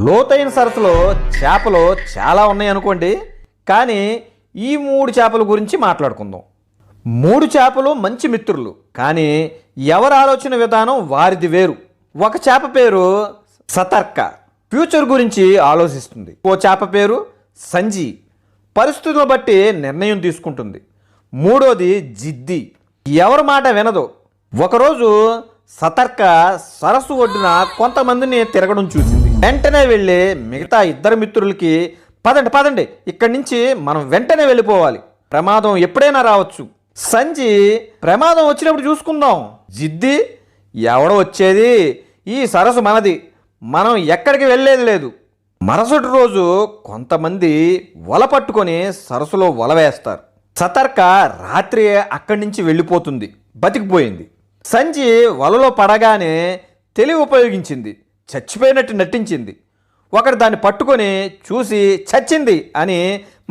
లోతైన సరస్సులో చేపలు చాలా ఉన్నాయి అనుకోండి, కానీ ఈ 3 చేపల గురించి మాట్లాడుకుందాం. 3 చేపలు మంచి మిత్రులు, కానీ ఎవరి ఆలోచన విధానం వారిది వేరు. ఒక చేప పేరు సతర్క, ఫ్యూచర్ గురించి ఆలోచిస్తుంది. ఓ చేప పేరు సంజీ, పరిస్థితులను బట్టి నిర్ణయం తీసుకుంటుంది. మూడోది జిద్ది, ఎవరి మాట వినదు. ఒకరోజు సతర్క సరస్సు ఒడ్డున కొంతమందిని తిరగడం చూసింది. వెంటనే వెళ్ళి మిగతా 2 మిత్రులకి పదండి పదండి, ఇక్కడి నుంచి మనం వెంటనే వెళ్ళిపోవాలి, ప్రమాదం ఎప్పుడైనా రావచ్చు. సంజీ, ప్రమాదం వచ్చినప్పుడు చూసుకుందాం. జిద్ది, ఎవడో వచ్చేది, ఈ సరస్సు మనది, మనం ఎక్కడికి వెళ్ళేది లేదు. మరుసటి రోజు కొంతమంది వల పట్టుకొని సరస్సులో వల వేస్తారు. సతర్క రాత్రి అక్కడి నుంచి వెళ్ళిపోతుంది, బతికిపోయింది. సంజీ వలలో పడగానే తెలివి ఉపయోగించింది, చచ్చిపోయినట్టు నటించింది. ఒకడు దాన్ని పట్టుకొని చూసి చచ్చింది అని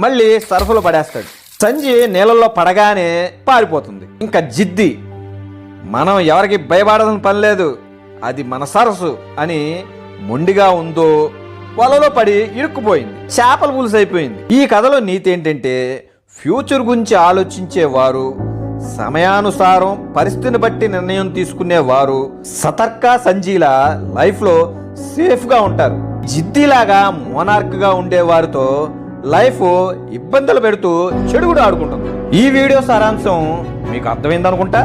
మళ్ళీ సరస్సులో పడేస్తాడు. సంజీ నీళ్ళల్లో పడగానే పారిపోతుంది. ఇంకా జిద్ది, మనం ఎవరికి భయపడాల్సిన పని లేదు, అది మన సరస్సు అని మొండిగా ఉందో వలలో పడి ఇరుక్కుపోయింది, చేపల పులుసు అయిపోయింది. ఈ కథలో నీతి ఏంటంటే, ఫ్యూచర్ గురించి ఆలోచించేవారు, సమయానుసారం పరిస్థితిని బట్టి నిర్ణయం తీసుకునేవారు సతర్క సంజీల లైఫ్లో సేఫ్గా ఉంటారు. జిద్దిలాగా మోనార్క్గా ఉండేవారితో లైఫ్ ఇబ్బందులు పెడుతూ చెడుగుడు ఆడుకుంటుంది. ఈ వీడియో సారాంశం మీకు అర్థమైందనుకుంటా.